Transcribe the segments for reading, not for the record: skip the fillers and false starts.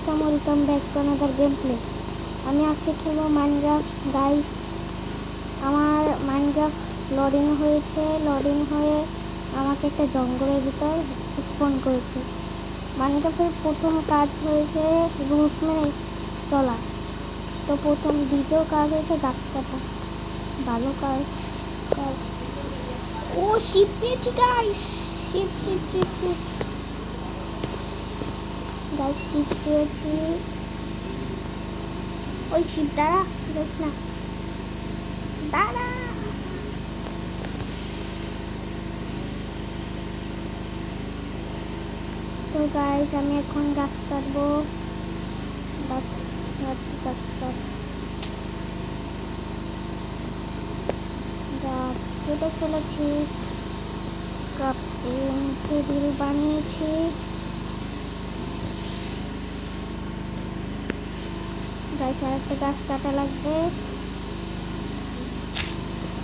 Welcome back to another game play. আমি আজকে খেলবো মাইনক্রাফট গাইস। আমার মাইনক্রাফট লোডিং হয়েছে, লোডিং হয়ে আমাকে একটা জঙ্গলের ভিতর স্পন করেছে। মাইনক্রাফটের প্রথম কাজ হয়েছে রুলস মেনে চলা, তো দ্বিতীয় কাজ হয়েছে গাছ কাটা। ভালো কাজ। ও শিপ পেয়েছি guys, ship ship ship ship guys, ship পেয়েছি। ওই শিপ দাঁড়া, দেখ না, দাঁড়া। তো গাইস আমি এখন গাছ কাটবো, গাছ কেটে ফেলেছি। ক্রাফটিং টেবিল বানিয়েছি। গাছ আর একটা গাছ কাটা লাগবে,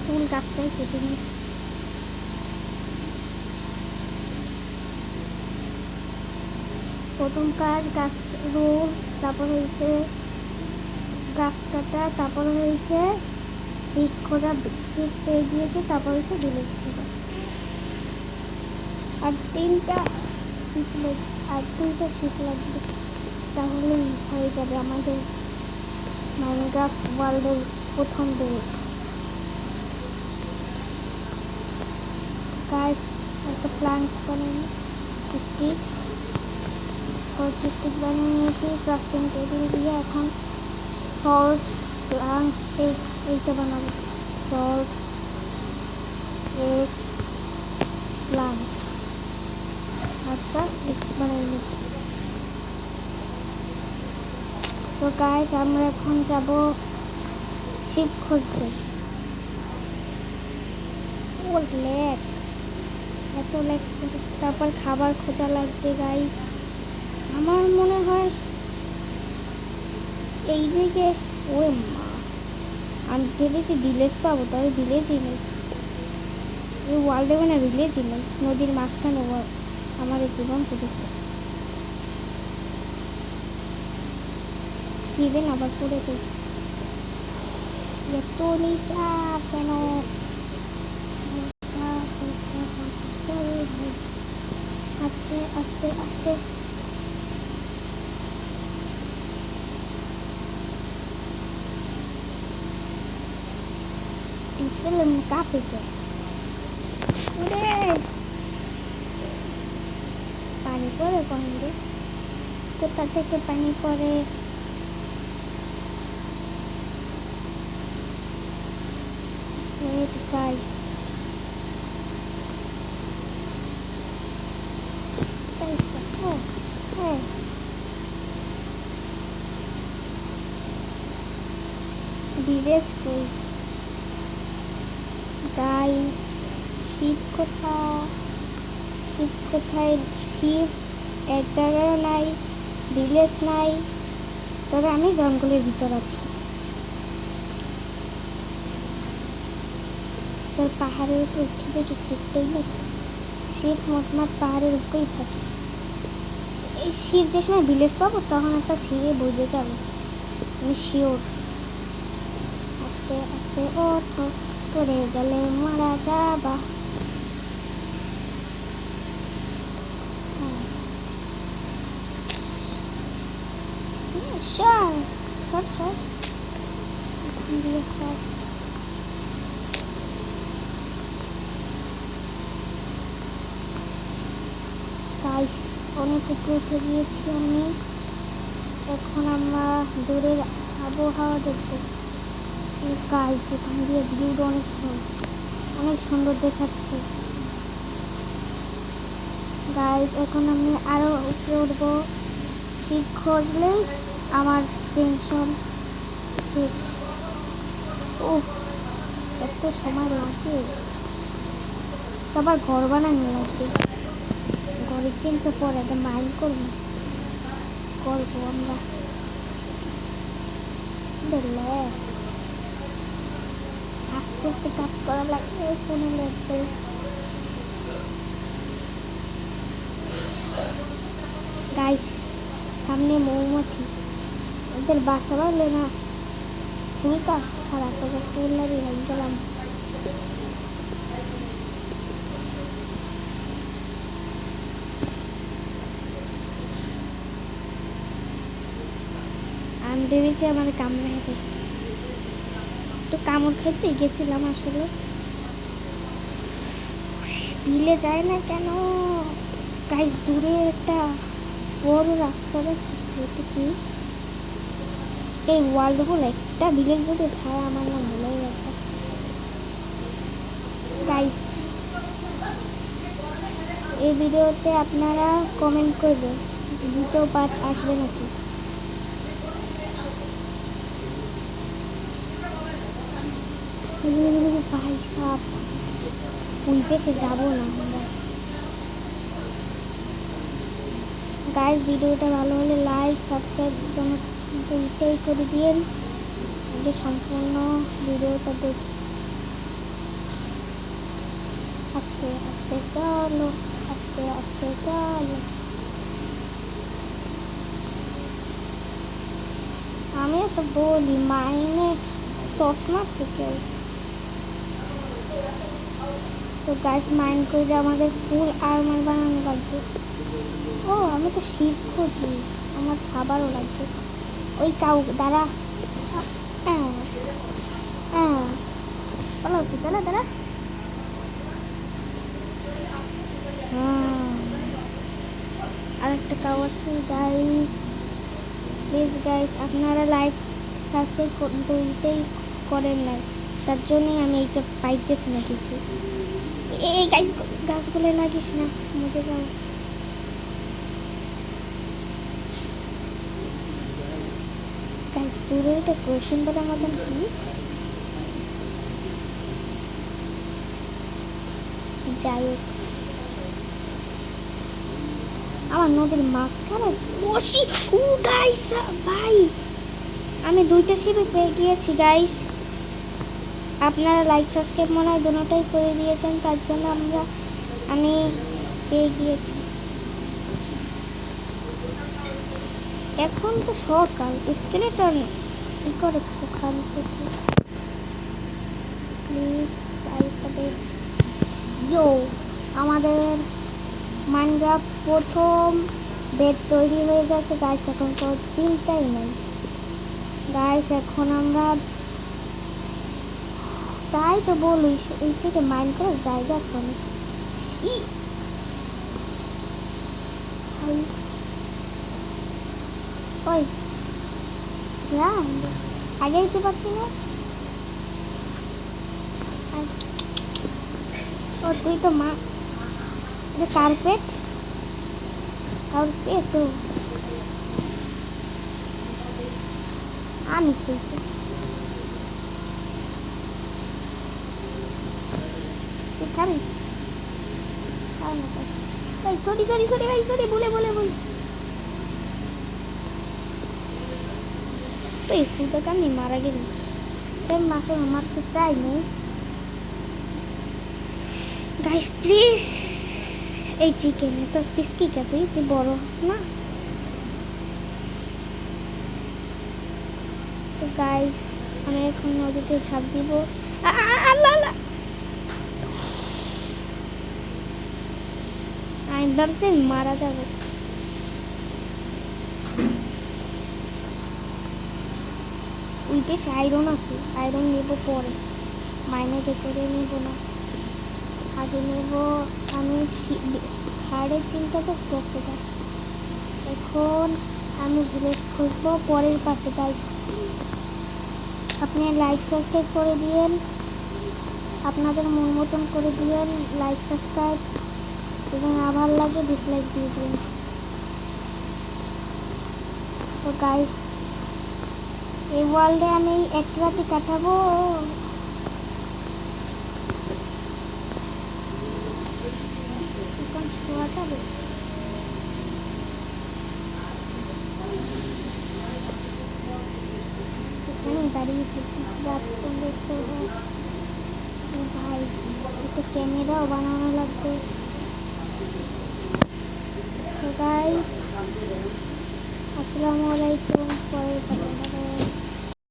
ফুল গাছটাই কেটে নিই। প্রথম কাজ গাছ রুলস, তারপর হয়েছে গাছ কাটা, তারপর হয়েছে শীত খোঁজা, শীত পেয়ে গিয়েছে, তারপর হচ্ছে ভিলেজ খোঁজা। আর দুইটা শীত লাগবে, তাহলেই হয়ে যাবে আমাদের মাইনক্রাফট ওয়ার্ল্ডের প্রথম বিল্ড। গাইস একটা প্ল্যান্টস বানিয়ে স্টিক বানিয়ে নিয়েছি ক্রাফটিং টেবিল দিয়ে। এখন সল্ট, প্লান্টস, এগস এইটা বানাবো। সল্ট, এগস, প্লান্টস, একটা এগস বানিয়ে নিই। তো গাইস আমরা এখন যাব শিপ খুঁজতে। ও লেক, এত লেক, তারপর খাবার খোঁজা লাগবে গাইস। আমার মনে হয় এইদিকে, ও মা, আমি ভেবেছি ভিলেজ পাবো, তবে ভিলেজই নেই। এই ওয়ার্ল্ডে মানে ভিলেজই নেই, নদীর মাঝখানে আমাদের জীবন চলেছে। কিবেন আবার পড়েছে, এত নিচা কেন? আস্তে আস্তে আস্তে। ডিসপ্লে কাঁপে কে? পানি পড়ে কোন রে? কোথা থেকে পানি পড়ে? ওয়েট গাইস, ভিলেজ কই গাইস? শিপ কোথায়? শিপ এক জায়গায় নাই, ভিলেজ নাই, তবে আমি জঙ্গলের ভিতর আছি। তোর পাহাড়ের উপর উঠে দেখি শিপটাই নাকি। শিপ মোটমাট পাহাড়ের উপরেই থাকে। এই শিপ যে সময় ভিলেজ পাবো তখন একটা শিপে বইতে যাবে, আমি শিওর। আস্তে আস্তে ওঠো, পড়ে গেলে মারা যাবা। গাইস অনেক উপরে উঠে গিয়েছি আমি। এখন আমরা দূরের আবহাওয়া দেখবো। গাইস এখান দিয়ে ভিউটা অনেক সুন্দর দেখাচ্ছে। গাইস এখন আমি আরো উপরে উঠবো। শীত খুঁজলেই আমার টেনশন শেষ। উফ, এত সময় লাগে, তারপর ঘর বানানো লাগবে। ঘরের চিন্তা পরে একটা মাইন করবো আমরা। দেখলে আস্তে আস্তে কাজ করা লাগবে, ফোনে লাগবে। গাইস সামনে মৌমাছি, ওদের বাসা বাঁধলে না খুবই কাজ খারাপ, তবে ফুল লাগিয়ে গেলাম। আমি ভেবেছি আমার কামড়ে হেঁটে তো কামড় খাইতে গেছিলাম, আসলে বিলে যায় না কেন গাইস। দূরে একটা বড় রাস্তা দেখতেছি, এটা কি এই ওয়ার্ল্ড হল একটা বিলে যদি থাকে আমার না মনে রাখা গাইস। এই ভিডিওতে আপনারা কমেন্ট করবেন দ্বিতীয় পার্ট আসবে নাকি। ভাই সাপ ওই পেশে যাবো না আমরা। গাইস ভিডিওটা ভালো হলে লাইক সাবস্ক্রাইব দুইটাই করে দিন, যে সম্পূর্ণ ভিডিওটা দেখি। আস্তে আস্তে চলো, আস্তে আস্তে চলো। আমি তো বলি মাইনে টস মারছে কেউ। তো গাইস মাইন্ড করে আমাদের ফুল আর্মার বানানো লাগবে। ও আমি তো শিপ খুঁজি, আমার খাবারও লাগবে। ওই কাউ দাঁড়া, বলো কি দাঁড়া দাঁড়া। আরেকটা কাউ আছে গাইস। প্লিজ গাইস আপনারা লাইক সাবস্ক্রাইব দুইটাই করেন না, তার জন্যই আমি এইটা পাইতেছি না কিছু। এই গাছগুলো লাগিস না, মরে যাও। গাইস দূরে এটা কোয়েশ্চেন বলার মতন কি যাই হোক, আমার নদীর মাঝখানে বসি। ও গাইস ভাই আমি দুইটা শিপে পেয়ে গিয়েছি গাইস। আপনারা লাইক সাবস্ক্রাইব মনে হয় দুটোটাই করে দিয়েছেন, তার জন্য আমি পেয়ে গিয়েছি। এখন তো সকাল, স্কেলেটন কি করে ওখান থেকে প্লিজ আরেকটা পেজ। ইয়ো আমাদের মাইনক্রাফট প্রথম বেড তৈরি হয়ে গেছে গাইস, এখন কোনো চিন্তাই নেই গাইস। এখন আমরা তাই তো বলি ওই সাইডে মাইন করার জায়গা আছে অনেক। ওই আগে দিতে পারতি না। ও তুই তো মা কার্পেট কার্পেট তো আমি খেয়েছি। খাবি ভাই? সরি সরি সরি ভাই, সরি বলে তো এই ফুলটা কান্দি মারা গেলি মাসে মারতে চাইনি গাইস প্লিজ। এই চিকেনে তো পিস কি তুই বড় হস না তো গাইস। আমি এখন নদীতে ঝাঁপ দিব। আল্লাহ আল্লাহ আমি ভাবছি মারা যাবে। ওই বেশ আয়রন আছে, আয়রন নেব পরে, মাইনেটে করে নেব না, আগে নেব। আমি হাড়ের চিন্তা তো গেছে না। এখন আমি ভিলেজ খুঁজবো পরের পার্টে গাইস। আপনি লাইক সাবস্ক্রাইব করে দিয়েন, আপনাদের মন মতন করে দিয়েন লাইক সাবস্ক্রাইব। যদি না ভালো লাগে ডিসলাইক দিয়ে দিন। তো গাইস এই ওয়ার্ল্ডে আমি এক রাতে কাটাবো। এখন শোয়া যাবে? এখানে দাঁড়িয়ে থাকি রাত করলে তো ভাই একটু ক্যামেরাও বানানো লাগবে। তো গাইস আসসালামু আলাইকুম।